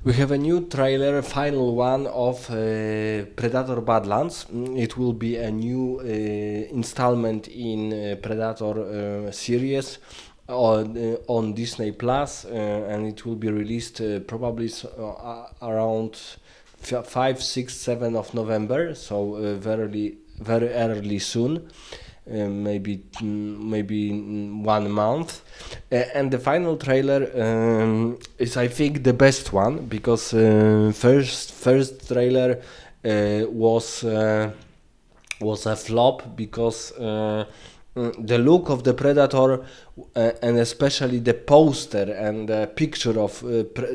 We have a new trailer, final one of Predator Badlands. It will be a new installment in Predator series on Disney Plus, and it will be released probably around 5, 6, 7 of November, so very early soon. Maybe 1 month, and the final trailer is, I think, the best one, because first trailer was a flop, because the look of the Predator, and especially the poster and the picture of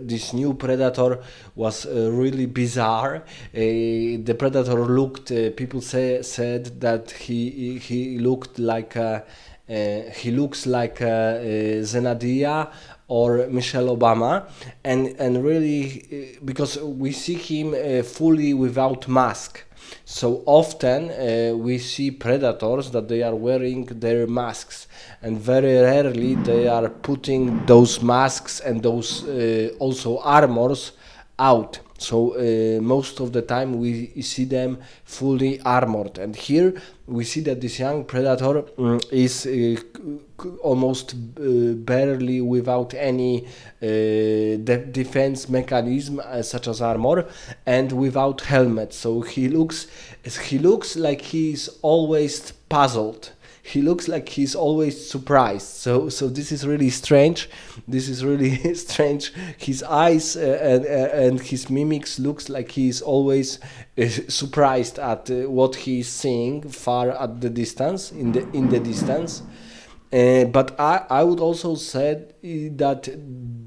this new Predator, was really bizarre. The Predator looked, people said that he looked like he looks like Zenadiya or Michelle Obama, and really, because we see him fully without mask. So often we see predators that they are wearing their masks, and very rarely they are putting those masks and those also armors out. So most of the time we see them fully armored, and here we see that this young predator is almost barely without any defense mechanism, such as armor, and without helmet. So he looks like he's always puzzled. He looks like he's always surprised. So this is really strange. This is really strange. His eyes and his mimics looks like he's always surprised at what he's seeing far at the distance, in the distance. But I would also say that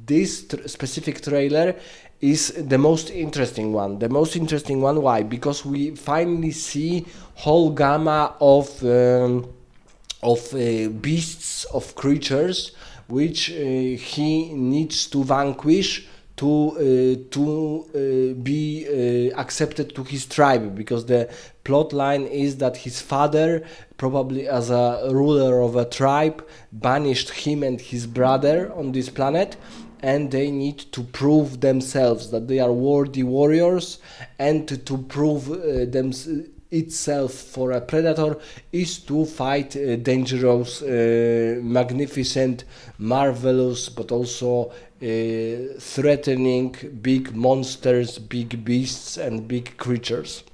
this specific trailer is the most interesting one. The most interesting one, why? Because we finally see whole gamma of beasts, of creatures, which he needs to vanquish to be accepted to his tribe, because the plot line is that his father, probably as a ruler of a tribe, banished him and his brother on this planet, and they need to prove themselves that they are worthy warriors, and to prove itself for a predator is to fight dangerous, magnificent, marvelous, but also threatening big monsters, big beasts, and big creatures.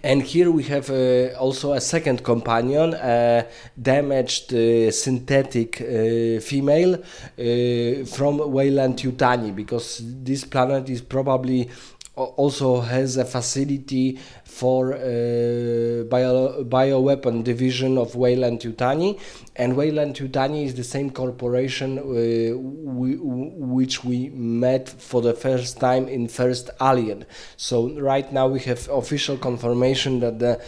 And here we have also a second companion, a damaged synthetic female from Weyland-Yutani, because this planet is probably also has a facility for bioweapon division of Weyland-Yutani, and Weyland-Yutani is the same corporation which we met for the first time in first Alien. So right now we have official confirmation that the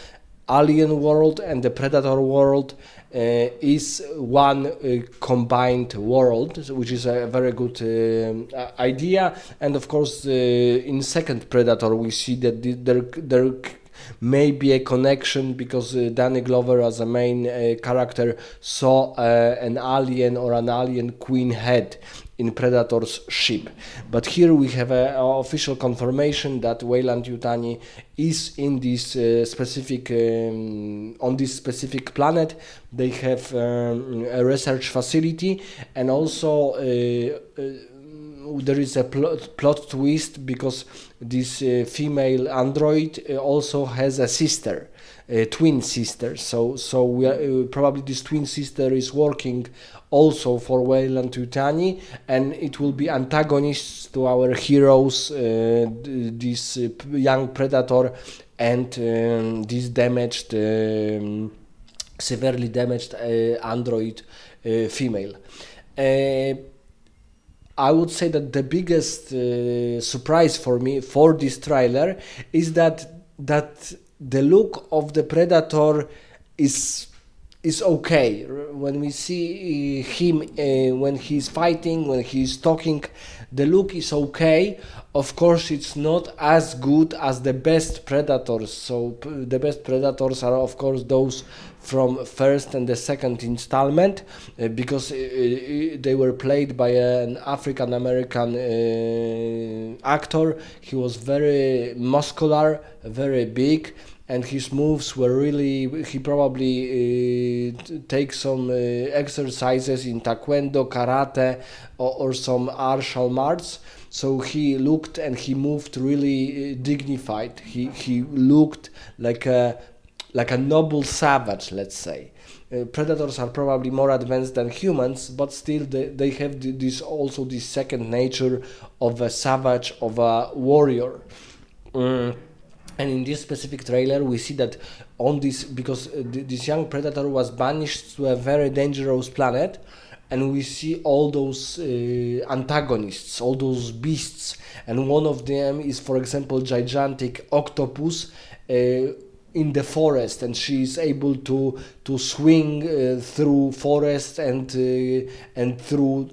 Alien world and the Predator world is one combined world, which is a very good idea. And of course, in second Predator, we see that there may be a connection, because Danny Glover, as a main character, saw an alien or an alien queen head in Predator's ship. But here we have an official confirmation that Weyland-Yutani is in this specific on this specific planet. They have a research facility, and also there is a plot twist, because this female android also has a sister, a twin sister. So we are, probably this twin sister is working also for Weyland-Yutani, and it will be antagonists to our heroes, this young predator and this damaged, severely damaged android female. I would say that the biggest surprise for me for this trailer is that the look of the Predator is is okay. When we see him when he's fighting, when he's talking, the look is okay. Of course, it's not as good as the best Predators. So the best Predators are, of course, those from first and the second installment, because they were played by an African American actor. He was very muscular, very big, and his moves were really, he probably takes some exercises in taekwondo, karate, or some martial arts. So he looked and he moved really dignified. He looked like a noble savage, let's say. Predators are probably more advanced than humans, but still they have this, also this second nature of a savage, of a warrior. Mm. And in this specific trailer, we see that on this, because this young predator was banished to a very dangerous planet, and we see all those antagonists, all those beasts, and one of them is, for example, gigantic octopus in the forest, and she is able to swing through forest and through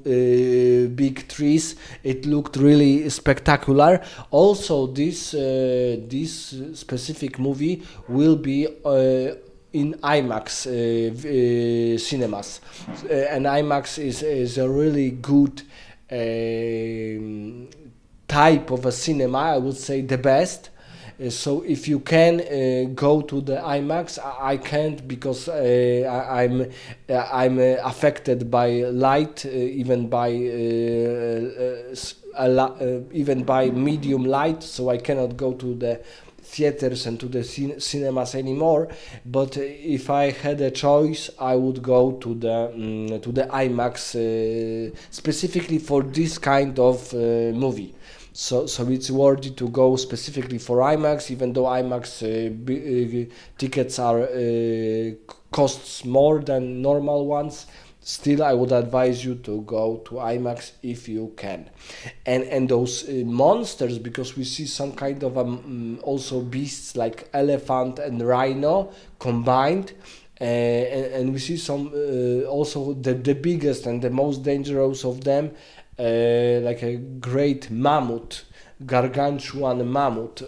big trees. It looked really spectacular. Also, this specific movie will be in IMAX cinemas, and IMAX is a really good type of a cinema. I would say the best. So if you can go to the IMAX, I can't, because I'm affected by light, even by even by medium light, so I cannot go to the theaters and to the cinemas anymore. But if I had a choice, I would go to the IMAX specifically for this kind of movie. So it's worthy to go specifically for IMAX, even though IMAX tickets are costs more than normal ones. Still, I would advise you to go to IMAX if you can. And those monsters, because we see some kind of also beasts like elephant and rhino combined. And we see some also the biggest and the most dangerous of them, like a great mammoth, gargantuan mammoth.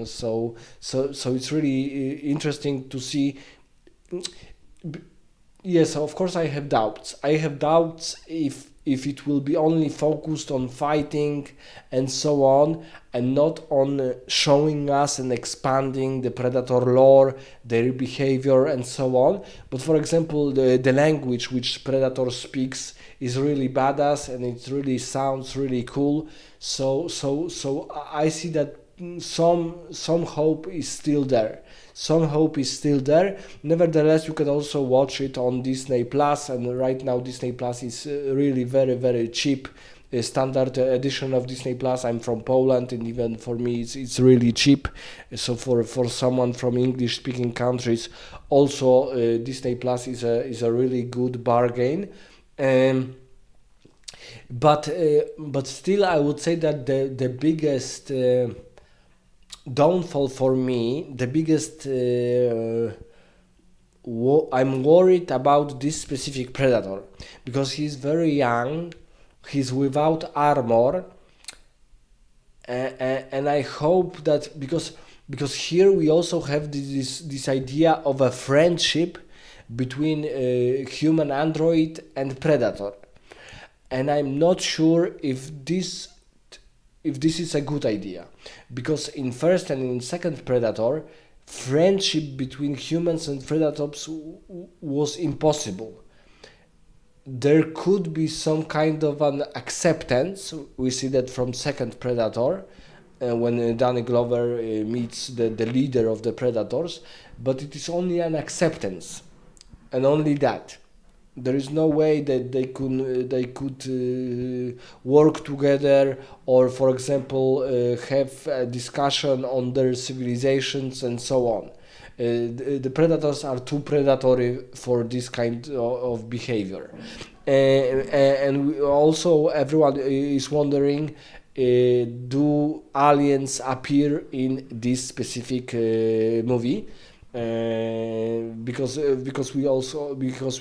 So it's really interesting to see. Yes, of course I have doubts. I have doubts if it will be only focused on fighting and so on, and not on showing us and expanding the predator lore, their behavior and so on. But for example, the language which predator speaks is really badass, and it really sounds really cool. So I see that some hope is still there. Some hope is still there. Nevertheless, you can also watch it on Disney Plus, and right now Disney Plus is really very, very cheap. A standard edition of Disney Plus. I'm from Poland, and even for me, it's really cheap. So for someone from English-speaking countries, also Disney Plus is a really good bargain. But still, I would say that the biggest downfall for me, the biggest I'm worried about this specific predator, because he's very young, he's without armor, and I hope that, because here we also have this idea of a friendship between human android and predator, and I'm not sure if this is a good idea, because in first and in second Predator, friendship between humans and predators was impossible. There could be some kind of an acceptance. We see that from second Predator, when Danny Glover meets the leader of the Predators, but it is only an acceptance, and only that. There is no way that they could work together, or, for example, have a discussion on their civilizations and so on. The predators are too predatory for this kind of behavior, and also everyone is wondering, do aliens appear in this specific movie? because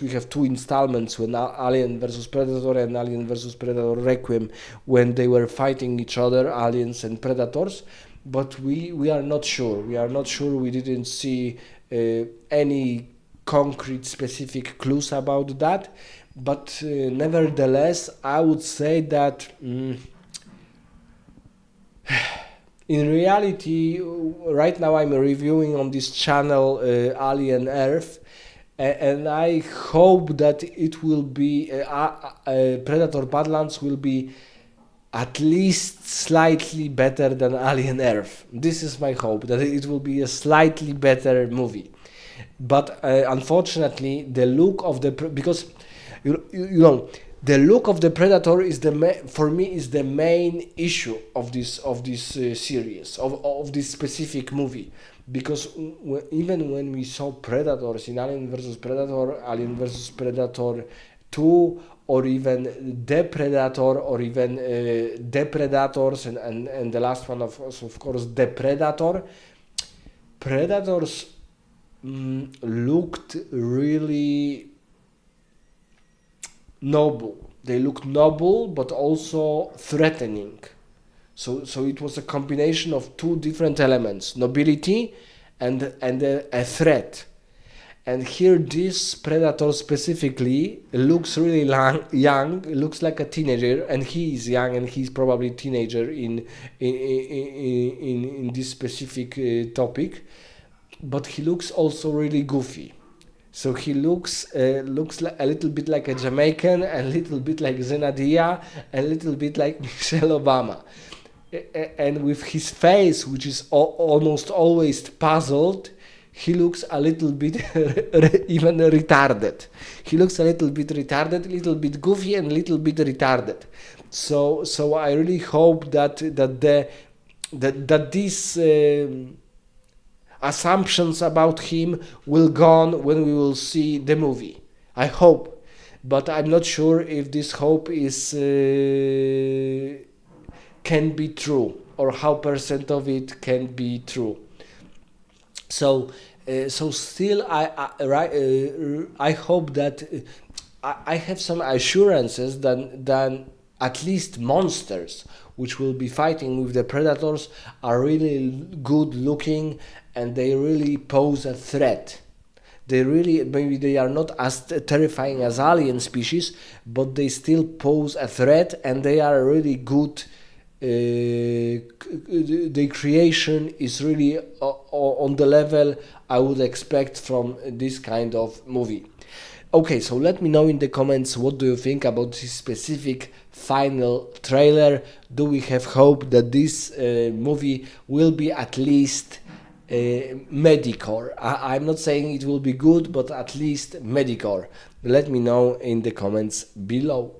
we have two installments when Alien versus Predator and Alien versus Predator Requiem, when they were fighting each other, aliens and predators. But we are not sure. We are not sure. We didn't see any concrete specific clues about that. But nevertheless, I would say that. In reality, right now I'm reviewing on this channel Alien Earth, and I hope that it will be Predator Badlands will be at least slightly better than Alien Earth. This is my hope, that it will be a slightly better movie. But unfortunately, the look of the because you know the look of the Predator is for me is the main issue of this series of this specific movie, because even when we saw Predators in Alien versus Predator 2, or even The Predator, or even The Predators, and the last one of course The Predator, Predators looked really noble. They looked noble, but also threatening. So it was a combination of two different elements: nobility and a threat. And here, this Predator specifically looks really young, looks like a teenager, and he is young, and he's probably a teenager in this specific topic. But he looks also really goofy. So he looks like a little bit like a Jamaican, a little bit like Zenadiya, a little bit like Michelle Obama, and with his face, which is almost always puzzled, he looks a little bit even retarded. He looks a little bit retarded, a little bit goofy, and a little bit retarded. So I really hope that these assumptions about him will gone when we will see the movie. I hope, but I'm not sure if this hope is can be true, or how percent of it can be true. So still I hope that I have some assurances that at least monsters which will be fighting with the predators are really good looking, and they really pose a threat. They really, maybe they are not as terrifying as alien species, but they still pose a threat, and they are really good. The creation is really on the level I would expect from this kind of movie. Okay, so let me know in the comments, what do you think about this specific final trailer. Do we have hope that this movie will be at least mediocre? I'm not saying it will be good, but at least mediocre. Let me know in the comments below.